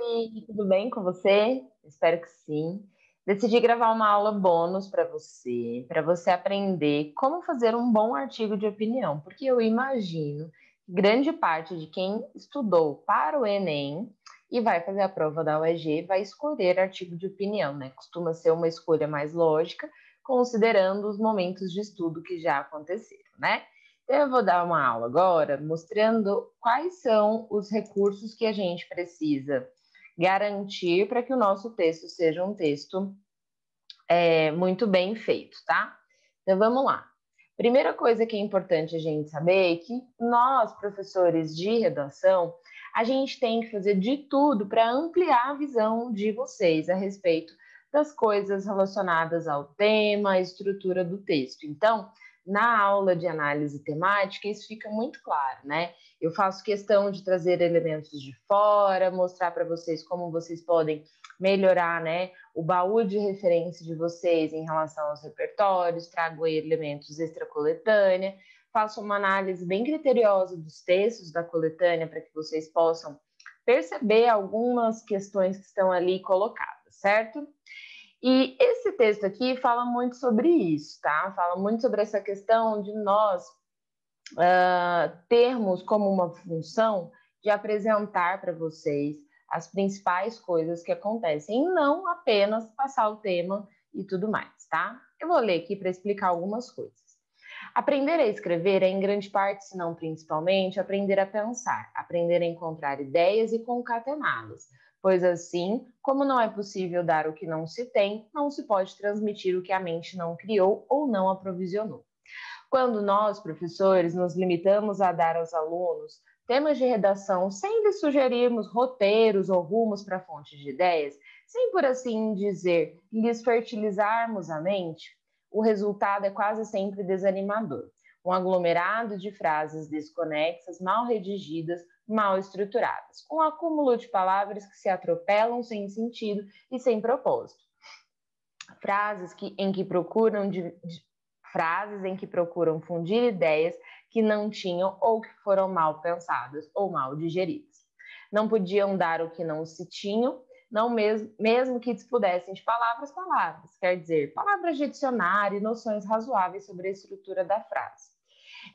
Oi, tudo bem com você? Espero que sim. Decidi gravar uma aula bônus para você aprender como fazer um bom artigo de opinião, porque eu imagino que grande parte de quem estudou para o Enem e vai fazer a prova da UEG vai escolher artigo de opinião, né? Costuma ser uma escolha mais lógica, considerando os momentos de estudo que já aconteceram, né? Eu vou dar uma aula agora mostrando quais são os recursos que a gente precisa garantir para que o nosso texto seja um texto muito bem feito, tá? Então vamos lá. Primeira coisa que é importante a gente saber é que nós, professores de redação, a gente tem que fazer de tudo para ampliar a visão de vocês a respeito das coisas relacionadas ao tema, à estrutura do texto. Então, na aula de análise temática, isso fica muito claro, né? Eu faço questão de trazer elementos de fora, mostrar para vocês como vocês podem melhorar, né, o baú de referência de vocês em relação aos repertórios, trago elementos extra coletânea, faço uma análise bem criteriosa dos textos da coletânea para que vocês possam perceber algumas questões que estão ali colocadas, certo? E esse texto aqui fala muito sobre isso, tá? Fala muito sobre essa questão de nós termos como uma função de apresentar para vocês as principais coisas que acontecem, e não apenas passar o tema e tudo mais, tá? Eu vou ler aqui para explicar algumas coisas. Aprender a escrever é, em grande parte, se não principalmente, aprender a pensar, aprender a encontrar ideias e concatená-las, pois assim, como não é possível dar o que não se tem, não se pode transmitir o que a mente não criou ou não aprovisionou. Quando nós, professores, nos limitamos a dar aos alunos temas de redação sem lhes sugerirmos roteiros ou rumos para fontes de ideias, sem, por assim dizer, lhes fertilizarmos a mente, o resultado é quase sempre desanimador. Um aglomerado de frases desconexas, mal redigidas, mal estruturadas, um acúmulo de palavras que se atropelam sem sentido e sem propósito. Frases em que procuram fundir ideias que não tinham ou que foram mal pensadas ou mal digeridas. Não podiam dar o que não se tinham, não mesmo que dispusessem de palavras, quer dizer, palavras de dicionário e noções razoáveis sobre a estrutura da frase.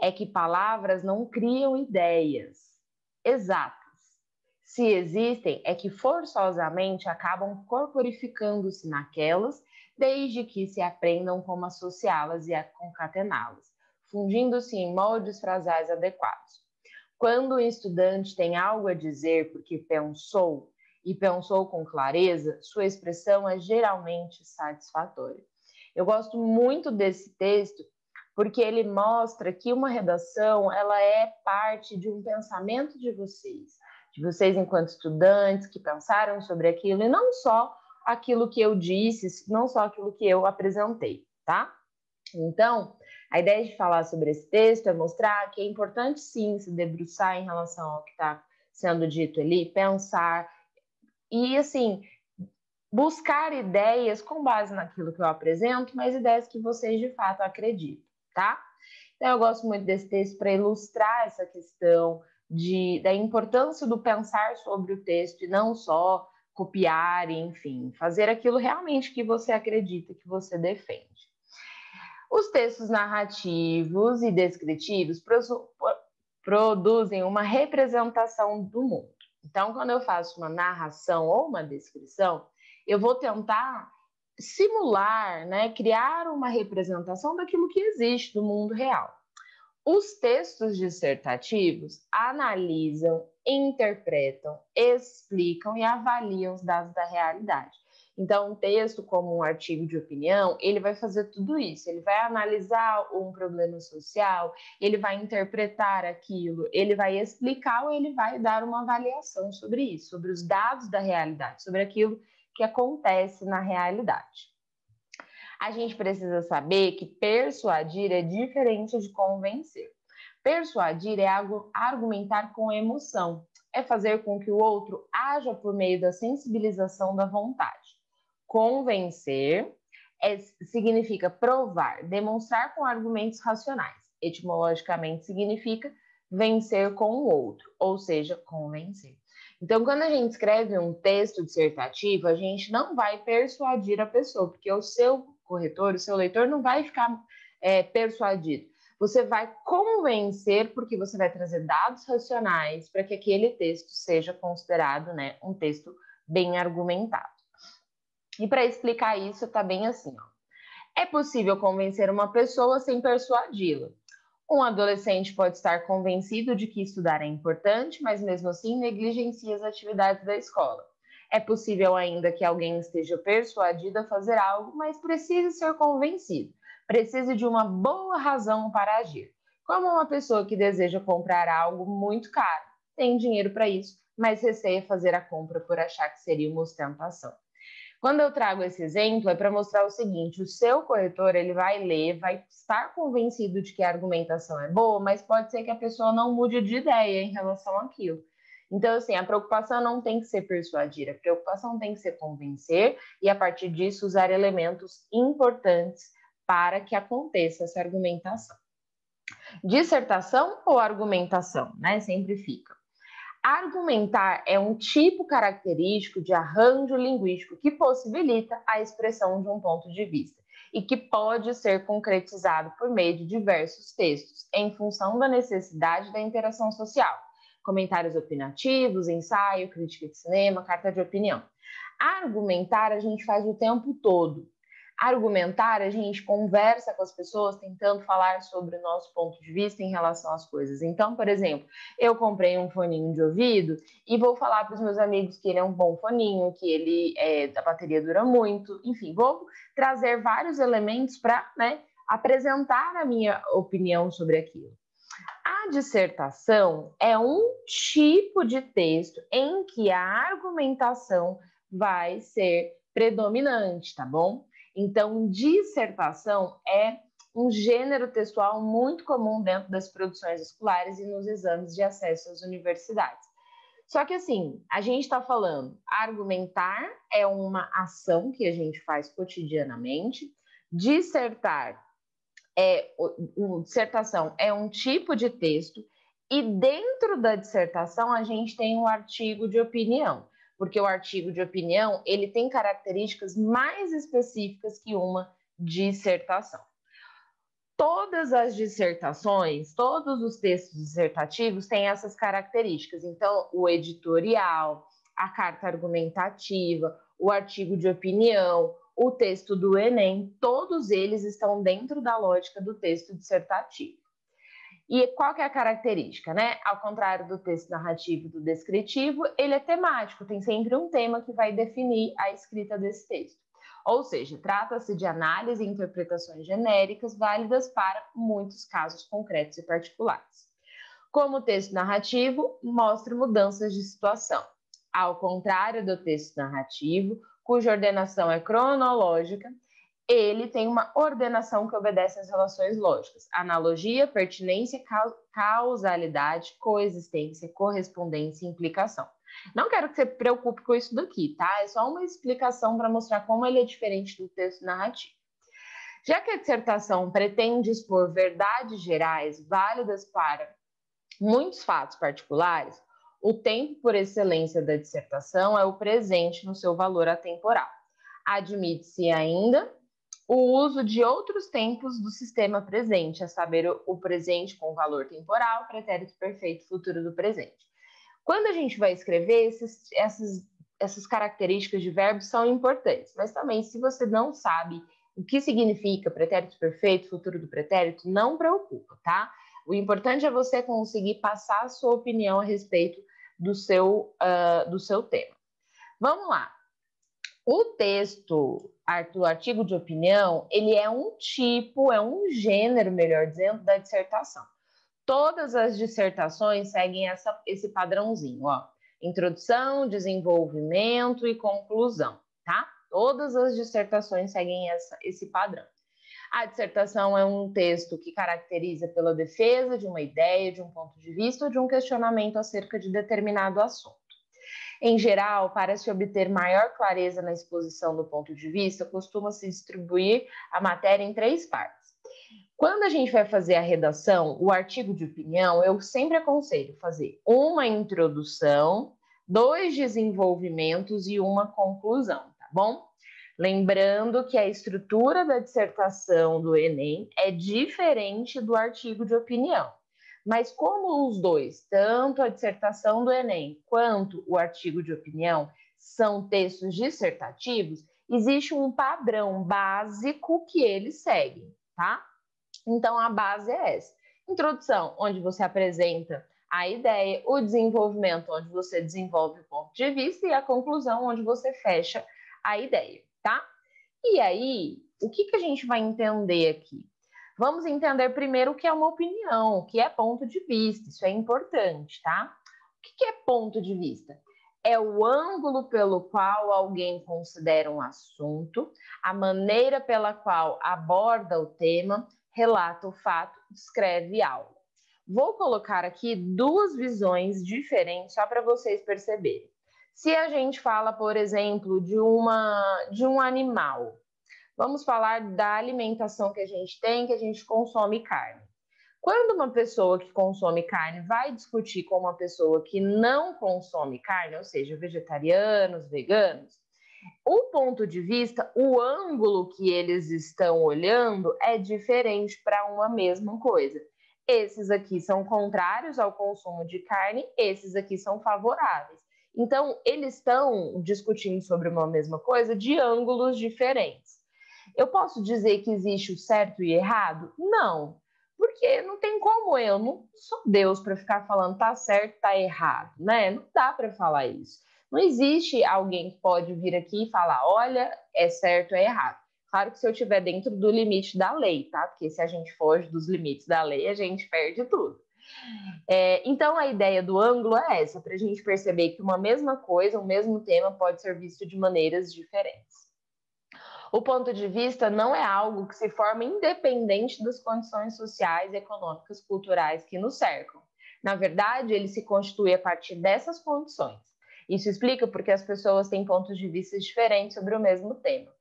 É que palavras não criam ideias exatas. Se existem, é que forçosamente acabam corporificando-se naquelas, desde que se aprendam como associá-las e a concatená-las, fundindo-se em moldes frasais adequados. Quando o estudante tem algo a dizer porque pensou, e pensou com clareza, sua expressão é geralmente satisfatória. Eu gosto muito desse texto porque ele mostra que uma redação ela é parte de um pensamento de vocês enquanto estudantes que pensaram sobre aquilo, e não só aquilo que eu disse, não só aquilo que eu apresentei, tá? Então, a ideia de falar sobre esse texto é mostrar que é importante sim se debruçar em relação ao que está sendo dito ali, pensar e, assim, buscar ideias com base naquilo que eu apresento, mas ideias que vocês de fato acreditam, tá? Então, eu gosto muito desse texto para ilustrar essa questão da importância do pensar sobre o texto e não só copiar, enfim, fazer aquilo realmente que você acredita, que você defende. Os textos narrativos e descritivos produzem uma representação do mundo. Então, quando eu faço uma narração ou uma descrição, eu vou tentar simular, né, criar uma representação daquilo que existe do mundo real. Os textos dissertativos analisam, interpretam, explicam e avaliam os dados da realidade. Então, um texto como um artigo de opinião, ele vai fazer tudo isso. Ele vai analisar um problema social, ele vai interpretar aquilo, ele vai explicar ou ele vai dar uma avaliação sobre isso, sobre os dados da realidade, sobre aquilo que acontece na realidade. A gente precisa saber que persuadir é diferente de convencer. Persuadir é argumentar com emoção, é fazer com que o outro haja por meio da sensibilização da vontade. Convencer significa provar, demonstrar com argumentos racionais. Etimologicamente significa vencer com o outro, ou seja, convencer. Então, quando a gente escreve um texto dissertativo, a gente não vai persuadir a pessoa, porque o seu corretor, o seu leitor não vai ficar persuadido. Você vai convencer, porque você vai trazer dados racionais para que aquele texto seja considerado, né, um texto bem argumentado. E para explicar isso, está bem assim, ó. É possível convencer uma pessoa sem persuadi-la. Um adolescente pode estar convencido de que estudar é importante, mas mesmo assim negligencia as atividades da escola. É possível ainda que alguém esteja persuadido a fazer algo, mas precise ser convencido. Precise de uma boa razão para agir. Como uma pessoa que deseja comprar algo muito caro, tem dinheiro para isso, mas receia fazer a compra por achar que seria uma ostentação. Quando eu trago esse exemplo, é para mostrar o seguinte: o seu corretor ele vai ler, vai estar convencido de que a argumentação é boa, mas pode ser que a pessoa não mude de ideia em relação àquilo. Então, assim, a preocupação não tem que ser persuadir, a preocupação tem que ser convencer e, a partir disso, usar elementos importantes para que aconteça essa argumentação. Dissertação ou argumentação, né? Sempre fica. Argumentar é um tipo característico de arranjo linguístico que possibilita a expressão de um ponto de vista e que pode ser concretizado por meio de diversos textos, em função da necessidade da interação social. Comentários opinativos, ensaio, crítica de cinema, carta de opinião. Argumentar a gente faz o tempo todo. Argumentar, a gente conversa com as pessoas tentando falar sobre o nosso ponto de vista em relação às coisas. Então, por exemplo, eu comprei um foninho de ouvido e vou falar para os meus amigos que ele é um bom foninho, que a bateria dura muito, enfim, vou trazer vários elementos para, né, apresentar a minha opinião sobre aquilo. A dissertação é um tipo de texto em que a argumentação vai ser predominante, tá bom? Então, dissertação é um gênero textual muito comum dentro das produções escolares e nos exames de acesso às universidades. Só que assim, a gente está falando, argumentar é uma ação que a gente faz cotidianamente, dissertação é um tipo de texto e dentro da dissertação a gente tem um artigo de opinião, porque o artigo de opinião ele tem características mais específicas que uma dissertação. Todas as dissertações, todos os textos dissertativos têm essas características. Então, o editorial, a carta argumentativa, o artigo de opinião, o texto do Enem, todos eles estão dentro da lógica do texto dissertativo. E qual que é a característica, né? Ao contrário do texto narrativo e do descritivo, ele é temático, tem sempre um tema que vai definir a escrita desse texto. Ou seja, trata-se de análise e interpretações genéricas válidas para muitos casos concretos e particulares. Como o texto narrativo mostra mudanças de situação, ao contrário do texto narrativo, cuja ordenação é cronológica, ele tem uma ordenação que obedece às relações lógicas: analogia, pertinência, causalidade, coexistência, correspondência e implicação. Não quero que você se preocupe com isso daqui, tá? É só uma explicação para mostrar como ele é diferente do texto narrativo. Já que a dissertação pretende expor verdades gerais válidas para muitos fatos particulares, o tempo por excelência da dissertação é o presente no seu valor atemporal. Admite-se ainda o uso de outros tempos do sistema presente, a saber, o presente com valor temporal, pretérito perfeito, futuro do presente. Quando a gente vai escrever, essas características de verbos são importantes, mas também, se você não sabe o que significa pretérito perfeito, futuro do pretérito, não preocupa, tá? O importante é você conseguir passar a sua opinião a respeito do seu tema. Vamos lá. O texto, o artigo de opinião, ele é um tipo, é um gênero, melhor dizendo, da dissertação. Todas as dissertações seguem esse padrãozinho, ó. Introdução, desenvolvimento e conclusão, tá? Todas as dissertações seguem esse padrão. A dissertação é um texto que caracteriza pela defesa de uma ideia, de um ponto de vista ou de um questionamento acerca de determinado assunto. Em geral, para se obter maior clareza na exposição do ponto de vista, costuma-se distribuir a matéria em 3 partes. Quando a gente vai fazer a redação, o artigo de opinião, eu sempre aconselho fazer uma introdução, 2 desenvolvimentos e uma conclusão, tá bom? Lembrando que a estrutura da dissertação do Enem é diferente do artigo de opinião. Mas como os dois, tanto a dissertação do Enem quanto o artigo de opinião, são textos dissertativos, existe um padrão básico que eles seguem, tá? Então, a base é essa. Introdução, onde você apresenta a ideia, o desenvolvimento, onde você desenvolve o ponto de vista, e a conclusão, onde você fecha a ideia, tá? E aí, o que a gente vai entender aqui? Vamos entender primeiro o que é uma opinião, o que é ponto de vista, isso é importante, tá? O que é ponto de vista? É o ângulo pelo qual alguém considera um assunto, a maneira pela qual aborda o tema, relata o fato, descreve algo. Vou colocar aqui 2 visões diferentes só para vocês perceberem. Se a gente fala, por exemplo, de um animal, vamos falar da alimentação que a gente consome carne. Quando uma pessoa que consome carne vai discutir com uma pessoa que não consome carne, ou seja, vegetarianos, veganos, o ponto de vista, o ângulo que eles estão olhando é diferente para uma mesma coisa. Esses aqui são contrários ao consumo de carne, esses aqui são favoráveis. Então, eles estão discutindo sobre uma mesma coisa de ângulos diferentes. Eu posso dizer que existe o certo e errado? Não, porque não tem como, eu não sou Deus para ficar falando tá certo, tá errado, né? Não dá para falar isso. Não existe alguém que pode vir aqui e falar, olha, é certo, é errado. Claro que se eu estiver dentro do limite da lei, tá? Porque se a gente foge dos limites da lei, a gente perde tudo. Então, a ideia do ângulo é essa, para a gente perceber que uma mesma coisa, um mesmo tema pode ser visto de maneiras diferentes. O ponto de vista não é algo que se forma independente das condições sociais, econômicas, culturais que nos cercam. Na verdade, ele se constitui a partir dessas condições. Isso explica porque as pessoas têm pontos de vista diferentes sobre o mesmo tema.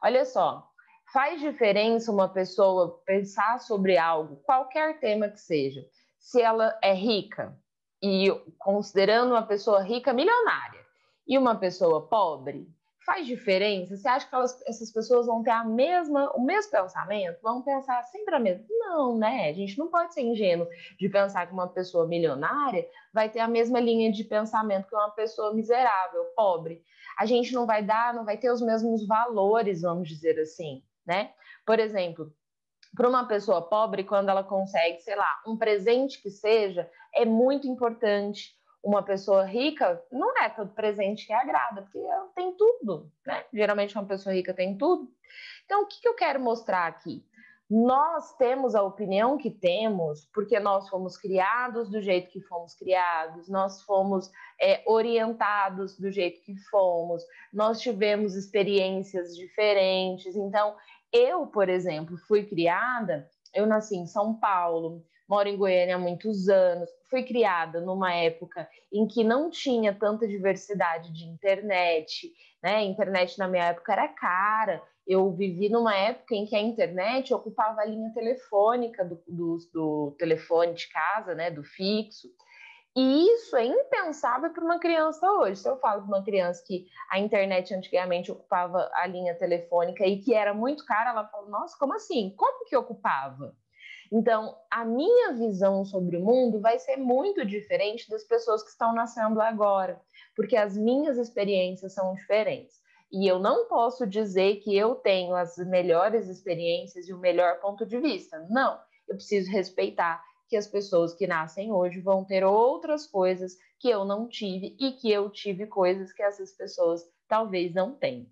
Olha só, faz diferença uma pessoa pensar sobre algo, qualquer tema que seja, se ela é rica, e considerando uma pessoa rica milionária, e uma pessoa pobre? Faz diferença? Você acha que essas pessoas vão ter o mesmo pensamento? Vão pensar sempre a mesma? Não, né? A gente não pode ser ingênuo de pensar que uma pessoa milionária vai ter a mesma linha de pensamento que uma pessoa miserável, pobre. A gente não vai ter os mesmos valores, vamos dizer assim, né? Por exemplo, para uma pessoa pobre, quando ela consegue, sei lá, um presente que seja, é muito importante. Uma pessoa rica, não é todo presente que agrada, porque ela tem tudo, né? Geralmente uma pessoa rica tem tudo. Então, o que eu quero mostrar aqui? Nós temos a opinião que temos porque nós fomos criados do jeito que fomos criados, nós fomos orientados do jeito que fomos, nós tivemos experiências diferentes. Então, eu, por exemplo, eu nasci em São Paulo, moro em Goiânia há muitos anos, fui criada numa época em que não tinha tanta diversidade de internet, né? A internet na minha época era cara. Eu vivi numa época em que a internet ocupava a linha telefônica do telefone de casa, né? Do fixo. E isso é impensável para uma criança hoje. Se eu falo para uma criança que a internet antigamente ocupava a linha telefônica e que era muito cara, ela fala, nossa, como assim? Como que ocupava? Então, a minha visão sobre o mundo vai ser muito diferente das pessoas que estão nascendo agora, porque as minhas experiências são diferentes. E eu não posso dizer que eu tenho as melhores experiências e o melhor ponto de vista. Não, eu preciso respeitar que as pessoas que nascem hoje vão ter outras coisas que eu não tive e que eu tive coisas que essas pessoas talvez não tenham.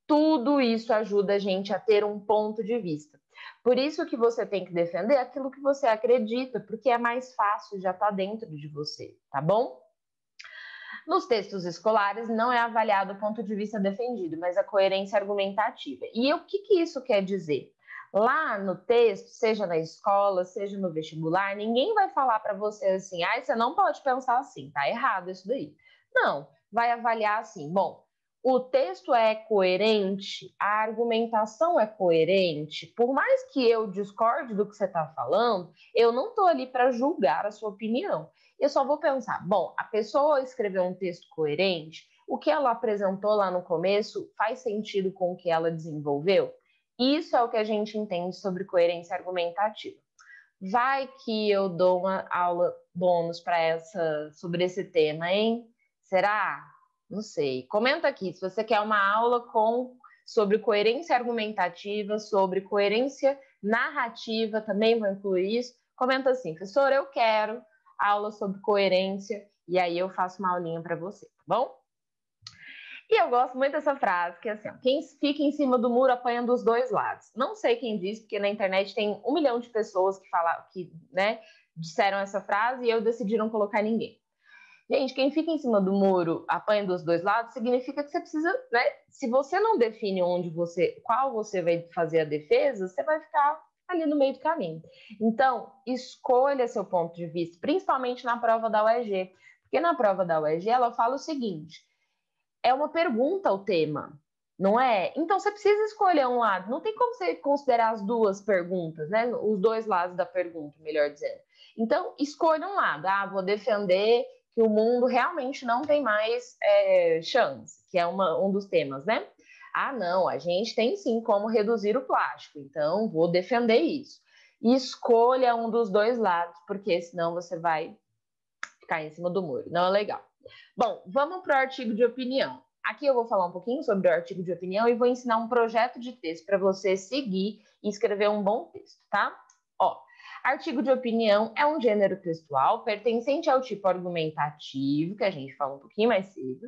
Tudo isso ajuda a gente a ter um ponto de vista. Por isso que você tem que defender aquilo que você acredita, porque é mais fácil, já está dentro de você, tá bom? Nos textos escolares não é avaliado o ponto de vista defendido, mas a coerência argumentativa. E o que isso quer dizer? Lá no texto, seja na escola, seja no vestibular, ninguém vai falar para você assim, você não pode pensar assim, tá errado isso daí. Não, vai avaliar assim, bom, o texto é coerente, a argumentação é coerente, por mais que eu discorde do que você está falando, eu não estou ali para julgar a sua opinião. eu só vou pensar, bom, a pessoa escreveu um texto coerente, o que ela apresentou lá no começo faz sentido com o que ela desenvolveu? Isso é o que a gente entende sobre coerência argumentativa. Vai que eu dou uma aula bônus sobre esse tema, hein? Será? Não sei. Comenta aqui se você quer uma aula sobre coerência argumentativa, sobre coerência narrativa, também vou incluir isso. Comenta assim, professor, eu quero aula sobre coerência, e aí eu faço uma aulinha para você, tá bom? E eu gosto muito dessa frase, que é assim, ó, quem fica em cima do muro apanha dos dois lados. Não sei quem disse, porque na internet tem 1 milhão de pessoas né, disseram essa frase e eu decidi não colocar ninguém. Gente, quem fica em cima do muro apanha dos dois lados significa que você precisa, né? Se você não define qual você vai fazer a defesa, você vai ficar ali no meio do caminho. Então, escolha seu ponto de vista, principalmente na prova da UEG, porque na prova da UEG ela fala o seguinte: é uma pergunta o tema, não é? Então você precisa escolher um lado. Não tem como você considerar as duas perguntas, né? Os dois lados da pergunta, melhor dizendo. Então, escolha um lado. Vou defender que o mundo realmente não tem mais chance, que é um dos temas, né? Não, a gente tem sim como reduzir o plástico, então vou defender isso. E escolha um dos dois lados, porque senão você vai ficar em cima do muro. Não é legal. Bom, vamos para o artigo de opinião. Aqui eu vou falar um pouquinho sobre o artigo de opinião e vou ensinar um projeto de texto para você seguir e escrever um bom texto, tá? Artigo de opinião é um gênero textual pertencente ao tipo argumentativo, que a gente fala um pouquinho mais cedo,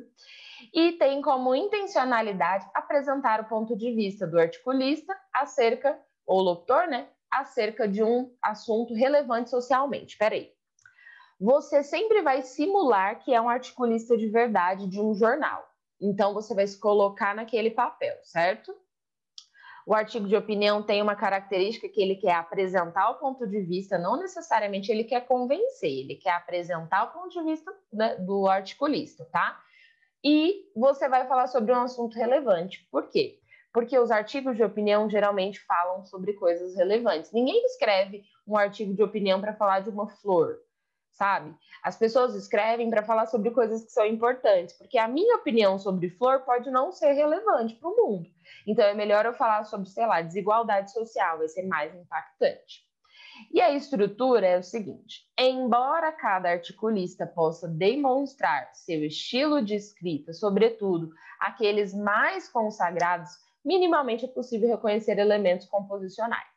e tem como intencionalidade apresentar o ponto de vista do articulista ou locutor, né, acerca de um assunto relevante socialmente. Peraí. Você sempre vai simular que é um articulista de verdade de um jornal. Então, você vai se colocar naquele papel, certo? O artigo de opinião tem uma característica que ele quer apresentar o ponto de vista, não necessariamente ele quer convencer, ele quer apresentar o ponto de vista, né, do articulista, tá? E você vai falar sobre um assunto relevante. Por quê? Porque os artigos de opinião geralmente falam sobre coisas relevantes. Ninguém escreve um artigo de opinião para falar de uma flor, sabe? As pessoas escrevem para falar sobre coisas que são importantes, porque a minha opinião sobre flor pode não ser relevante para o mundo. Então é melhor eu falar sobre, sei lá, desigualdade social, vai ser mais impactante. E a estrutura é o seguinte: embora cada articulista possa demonstrar seu estilo de escrita, sobretudo aqueles mais consagrados, minimamente é possível reconhecer elementos composicionais.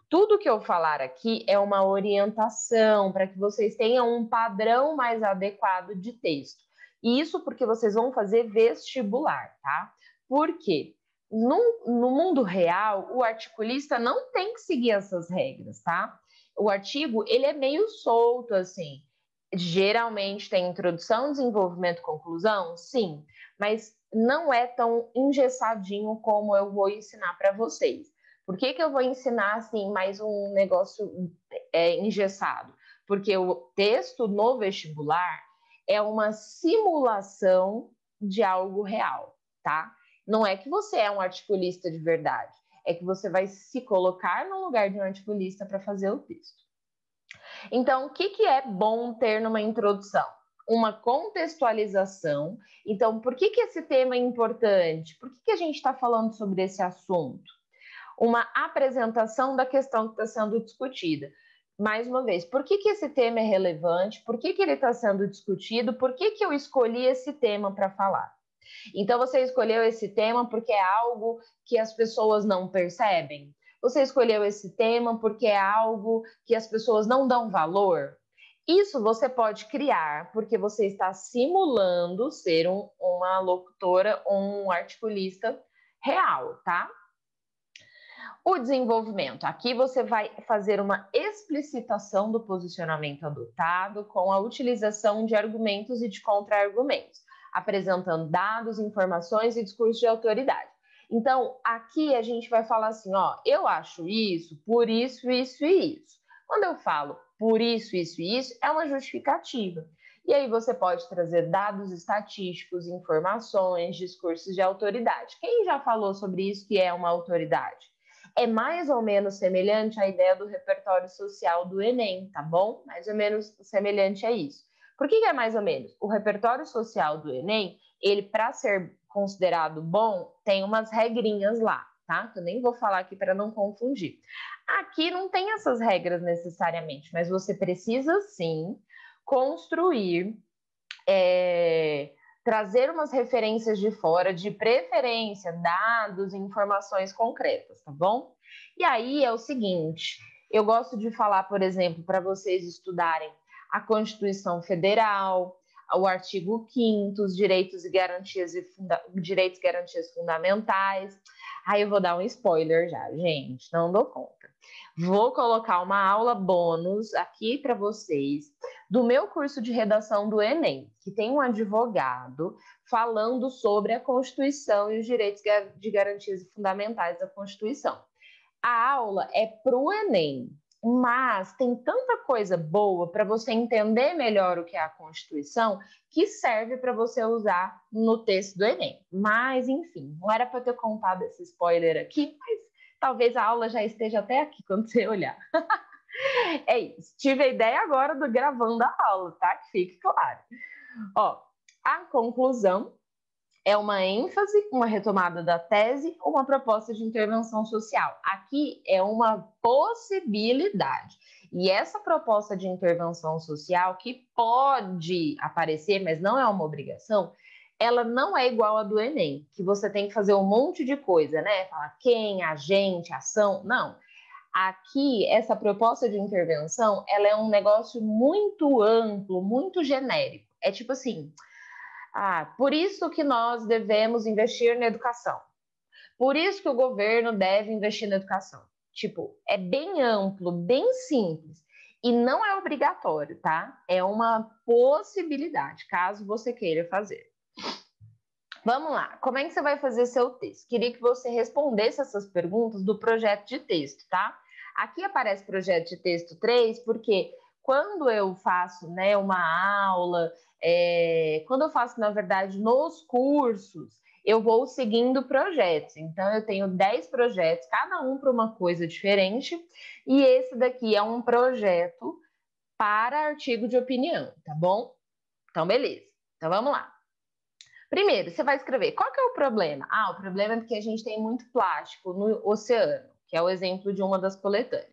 Tudo que eu falar aqui é uma orientação para que vocês tenham um padrão mais adequado de texto. E isso porque vocês vão fazer vestibular, tá? Por quê? No mundo real, o articulista não tem que seguir essas regras, tá? O artigo, ele é meio solto, assim. Geralmente tem introdução, desenvolvimento, conclusão, sim, mas não é tão engessadinho como eu vou ensinar para vocês. Por que eu vou ensinar, assim, mais um negócio engessado? Porque o texto no vestibular é uma simulação de algo real, tá? Não é que você é um articulista de verdade, é que você vai se colocar no lugar de um articulista para fazer o texto. Então, o que é bom ter numa introdução? Uma contextualização. Então, por que esse tema é importante? Por que a gente está falando sobre esse assunto? Uma apresentação da questão que está sendo discutida. Mais uma vez, por que esse tema é relevante? Por que ele está sendo discutido? Por que eu escolhi esse tema para falar? Então, você escolheu esse tema porque é algo que as pessoas não percebem? Você escolheu esse tema porque é algo que as pessoas não dão valor? Isso você pode criar porque você está simulando ser uma locutora ou um articulista real, tá? O desenvolvimento. Aqui você vai fazer uma explicitação do posicionamento adotado com a utilização de argumentos e de contra-argumentos, apresentando dados, informações e discurso de autoridade. Então, aqui a gente vai falar assim, eu acho isso, por isso, isso e isso. Quando eu falo por isso, isso e isso, é uma justificativa. E aí você pode trazer dados estatísticos, informações, discursos de autoridade. Quem já falou sobre isso que é uma autoridade? É mais ou menos semelhante à ideia do repertório social do Enem, tá bom? Mais ou menos semelhante a isso. Por que é mais ou menos? O repertório social do Enem, ele, para ser considerado bom, tem umas regrinhas lá, tá? Que eu nem vou falar aqui para não confundir. Aqui não tem essas regras necessariamente, mas você precisa sim construir, trazer umas referências de fora, de preferência, dados e informações concretas, tá bom? E aí é o seguinte, eu gosto de falar, por exemplo, para vocês estudarem a Constituição Federal, o artigo 5º, os direitos e garantias fundamentais. Aí eu vou dar um spoiler já, gente, não dou conta. Vou colocar uma aula bônus aqui para vocês do meu curso de redação do Enem, que tem um advogado falando sobre a Constituição e os direitos de garantias fundamentais da Constituição. A aula é para o Enem, mas tem tanta coisa boa para você entender melhor o que é a Constituição que serve para você usar no texto do Enem. Mas, enfim, não era para ter contado esse spoiler aqui, mas talvez a aula já esteja até aqui quando você olhar. É isso. Tive a ideia agora do gravando a aula, tá? Que fique claro. Ó, a conclusão é uma ênfase, uma retomada da tese ou uma proposta de intervenção social. Aqui é uma possibilidade. E essa proposta de intervenção social, que pode aparecer, mas não é uma obrigação, ela não é igual à do Enem, que você tem que fazer um monte de coisa, né? Falar quem, agente, ação. Não. Aqui, essa proposta de intervenção, ela é um negócio muito amplo, muito genérico. É tipo assim, por isso que nós devemos investir na educação. Por isso que o governo deve investir na educação. Tipo, é bem amplo, bem simples. E não é obrigatório, tá? É uma possibilidade, caso você queira fazer. Vamos lá, como é que você vai fazer seu texto? Queria que você respondesse essas perguntas do projeto de texto, tá? Aqui aparece projeto de texto 3, porque quando eu faço, né, uma aula, quando eu faço, na verdade, nos cursos, eu vou seguindo projetos. Então, eu tenho 10 projetos, cada um para uma coisa diferente, e esse daqui é um projeto para artigo de opinião, tá bom? Então, beleza. Então, vamos lá. Primeiro, você vai escrever, qual que é o problema? O problema é porque a gente tem muito plástico no oceano, que é o exemplo de uma das coletâneas.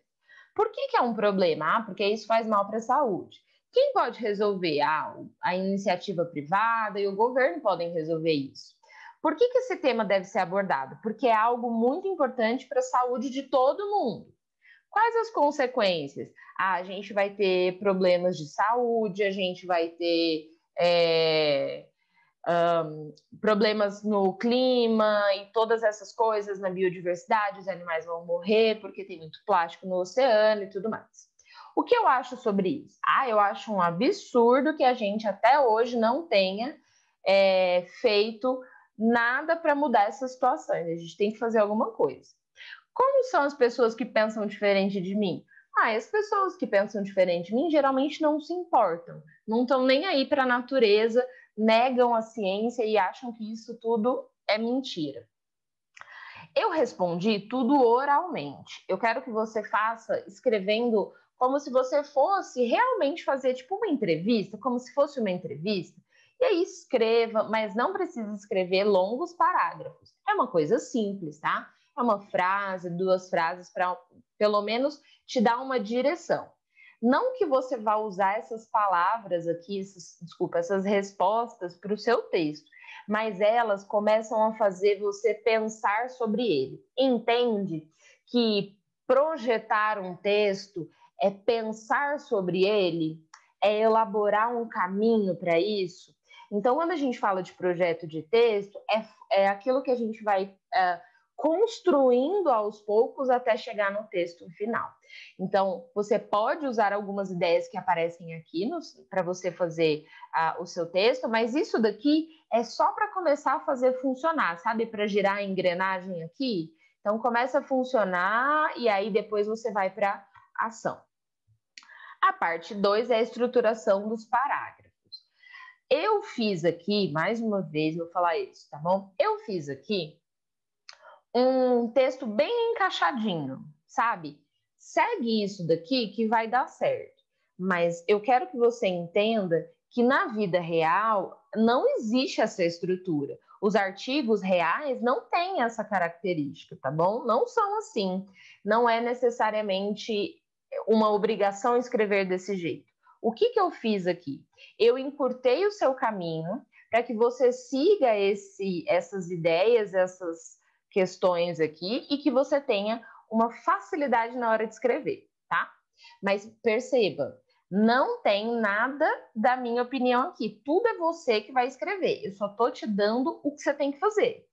Por que é um problema? Porque isso faz mal para a saúde. Quem pode resolver? A iniciativa privada e o governo podem resolver isso. Por que esse tema deve ser abordado? Porque é algo muito importante para a saúde de todo mundo. Quais as consequências? A gente vai ter problemas de saúde, a gente vai ter problemas no clima e todas essas coisas, na biodiversidade, os animais vão morrer porque tem muito plástico no oceano e tudo mais. O que eu acho sobre isso? Eu acho um absurdo que a gente até hoje não tenha feito nada para mudar essa situação. A gente tem que fazer alguma coisa. Como são as pessoas que pensam diferente de mim? As pessoas que pensam diferente de mim geralmente não se importam, não estão nem aí para a natureza, negam a ciência e acham que isso tudo é mentira. Eu respondi tudo oralmente. Eu quero que você faça escrevendo como se você fosse realmente fazer tipo uma entrevista, como se fosse uma entrevista. E aí escreva, mas não precisa escrever longos parágrafos. É uma coisa simples, tá? É uma frase, 2 frases para pelo menos te dar uma direção. Não que você vá usar essas palavras aqui, essas respostas para o seu texto, mas elas começam a fazer você pensar sobre ele. Entende que projetar um texto é pensar sobre ele, é elaborar um caminho para isso. Então, quando a gente fala de projeto de texto, é aquilo que a gente vai construindo aos poucos até chegar no texto final. Então, você pode usar algumas ideias que aparecem aqui para você fazer o seu texto, mas isso daqui é só para começar a fazer funcionar, sabe? Para girar a engrenagem aqui. Então, começa a funcionar e aí depois você vai para a ação. A parte 2 é a estruturação dos parágrafos. Eu fiz aqui, mais uma vez, vou falar isso, tá bom? Eu fiz aqui um texto bem encaixadinho, sabe? Segue isso daqui que vai dar certo. Mas eu quero que você entenda que na vida real não existe essa estrutura. Os artigos reais não têm essa característica, tá bom? Não são assim. Não é necessariamente uma obrigação escrever desse jeito. O que eu fiz aqui? Eu encurtei o seu caminho para que você siga essas ideias, essas questões aqui e que você tenha uma facilidade na hora de escrever, tá? Mas perceba, não tem nada da minha opinião aqui. Tudo é você que vai escrever. Eu só estou te dando o que você tem que fazer.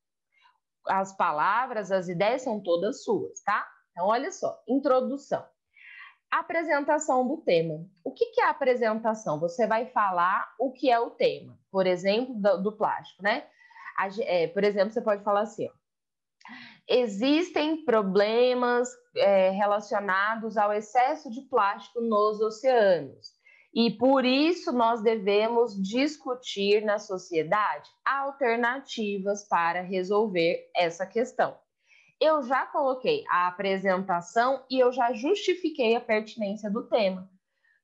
As palavras, as ideias são todas suas, tá? Então, olha só, introdução. Apresentação do tema. O que é a apresentação? Você vai falar o que é o tema. Por exemplo, do plástico, né? Por exemplo, você pode falar assim, ó. Existem problemas relacionados ao excesso de plástico nos oceanos. E por isso nós devemos discutir na sociedade alternativas para resolver essa questão. Eu já coloquei a apresentação e eu já justifiquei a pertinência do tema.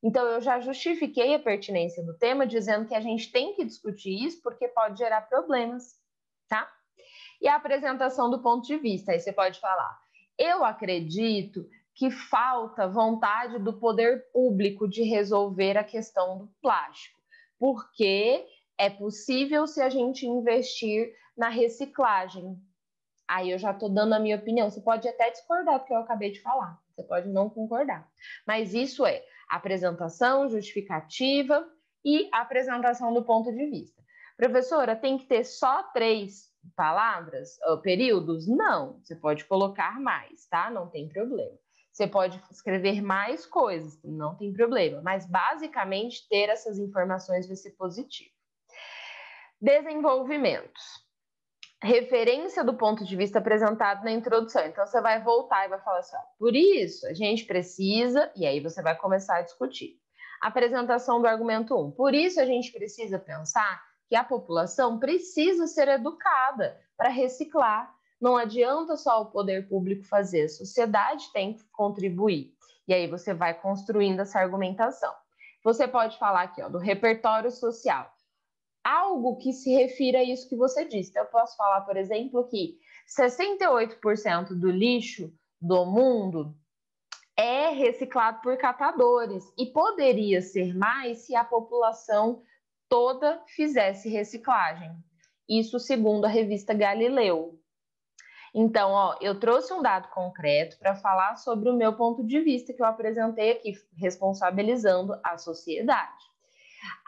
Então, eu já justifiquei a pertinência do tema dizendo que a gente tem que discutir isso porque pode gerar problemas, tá? E a apresentação do ponto de vista, aí você pode falar, eu acredito que falta vontade do poder público de resolver a questão do plástico, porque é possível se a gente investir na reciclagem. Aí eu já estou dando a minha opinião. Você pode até discordar do que eu acabei de falar. Você pode não concordar. Mas isso é apresentação, justificativa e apresentação do ponto de vista. Professora, tem que ter só 3 palavras, períodos? Não. Você pode colocar mais, tá? Não tem problema. Você pode escrever mais coisas, não tem problema. Mas basicamente ter essas informações vai ser positivo. Desenvolvimentos. Referência do ponto de vista apresentado na introdução. Então, você vai voltar e vai falar assim, ó, por isso, a gente precisa, e aí você vai começar a discutir. Apresentação do argumento 1. Por isso, a gente precisa pensar que a população precisa ser educada para reciclar. Não adianta só o poder público fazer, a sociedade tem que contribuir. E aí você vai construindo essa argumentação. Você pode falar aqui, ó, do repertório social. Algo que se refira a isso que você disse. Então, eu posso falar, por exemplo, que 68% do lixo do mundo é reciclado por catadores e poderia ser mais se a população toda fizesse reciclagem. Isso segundo a revista Galileu. Então, ó, eu trouxe um dado concreto para falar sobre o meu ponto de vista que eu apresentei aqui, responsabilizando a sociedade.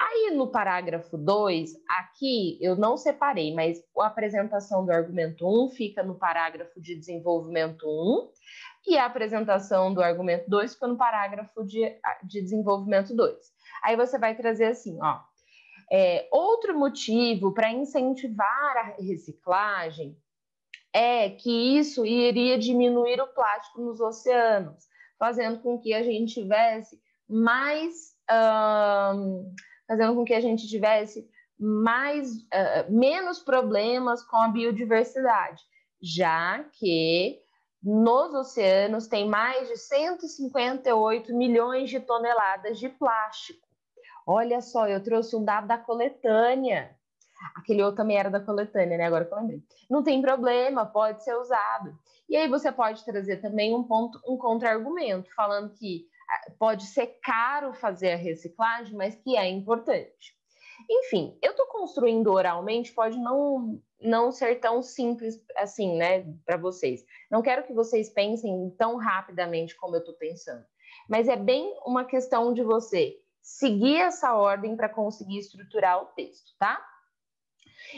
Aí no parágrafo 2, aqui eu não separei, mas a apresentação do argumento 1 fica no parágrafo de desenvolvimento 1 e a apresentação do argumento 2 fica no parágrafo de desenvolvimento 2. Aí você vai trazer assim, ó, outro motivo para incentivar a reciclagem é que isso iria diminuir o plástico nos oceanos, fazendo com que a gente tivesse menos problemas com a biodiversidade, já que nos oceanos tem mais de 158 milhões de toneladas de plástico. Olha só, eu trouxe um dado da coletânea. Aquele outro também era da coletânea, né? Agora que eu lembrei. Não tem problema, pode ser usado. E aí você pode trazer também um contra-argumento, falando que pode ser caro fazer a reciclagem, mas que é importante. Enfim, eu estou construindo oralmente, pode não ser tão simples assim, né, para vocês. Não quero que vocês pensem tão rapidamente como eu estou pensando, mas é bem uma questão de você seguir essa ordem para conseguir estruturar o texto, tá?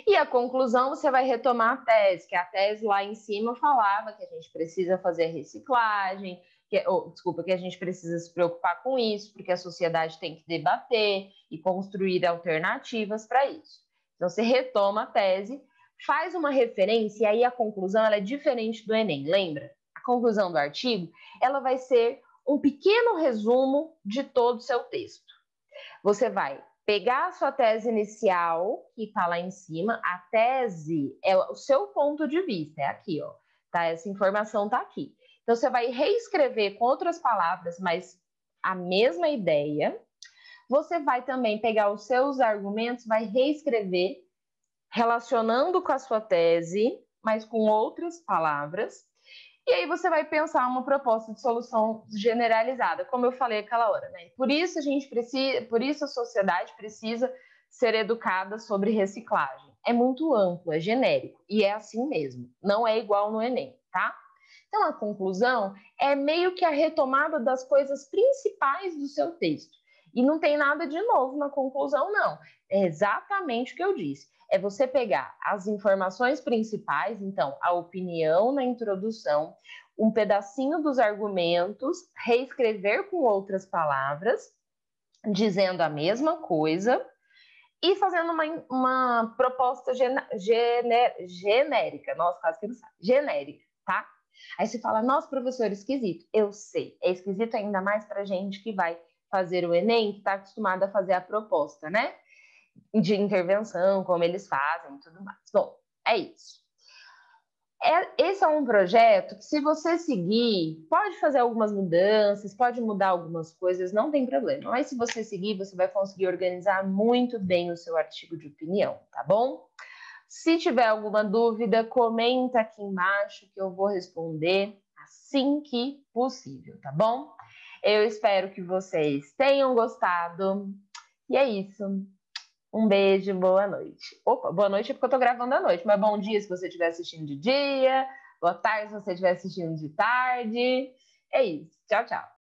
E a conclusão, você vai retomar a tese, que a tese lá em cima falava que a gente precisa fazer reciclagem, que a gente precisa se preocupar com isso, porque a sociedade tem que debater e construir alternativas para isso. Então, você retoma a tese, faz uma referência, e aí a conclusão ela é diferente do Enem, lembra? A conclusão do artigo, ela vai ser um pequeno resumo de todo o seu texto. Você vai pegar a sua tese inicial, que está lá em cima, a tese é o seu ponto de vista, é aqui, ó, tá? Essa informação está aqui. Então, você vai reescrever com outras palavras, mas a mesma ideia, Você vai também pegar os seus argumentos, vai reescrever, relacionando com a sua tese, mas com outras palavras. E aí você vai pensar uma proposta de solução generalizada, como eu falei aquela hora, né? Por isso a sociedade precisa ser educada sobre reciclagem. É muito amplo, é genérico e é assim mesmo. Não é igual no Enem, tá? Então a conclusão é meio que a retomada das coisas principais do seu texto. E não tem nada de novo na conclusão, não. É exatamente o que eu disse. É você pegar as informações principais, então, a opinião na introdução, um pedacinho dos argumentos, reescrever com outras palavras, dizendo a mesma coisa e fazendo uma proposta genérica. Nossa, quase que não sabe. Genérica, tá? Aí você fala, nossa, professor, esquisito. Eu sei, é esquisito ainda mais para gente que vai fazer o Enem, que está acostumado a fazer a proposta, né? De intervenção, como eles fazem e tudo mais. Bom, é isso. Esse é um projeto que, se você seguir, pode fazer algumas mudanças, pode mudar algumas coisas, não tem problema. Mas se você seguir, você vai conseguir organizar muito bem o seu artigo de opinião, tá bom? Se tiver alguma dúvida, comenta aqui embaixo que eu vou responder assim que possível, tá bom? Eu espero que vocês tenham gostado. E é isso. Um beijo, boa noite. Opa, boa noite é porque eu tô gravando à noite, mas bom dia se você estiver assistindo de dia, boa tarde se você estiver assistindo de tarde. É isso. Tchau, tchau.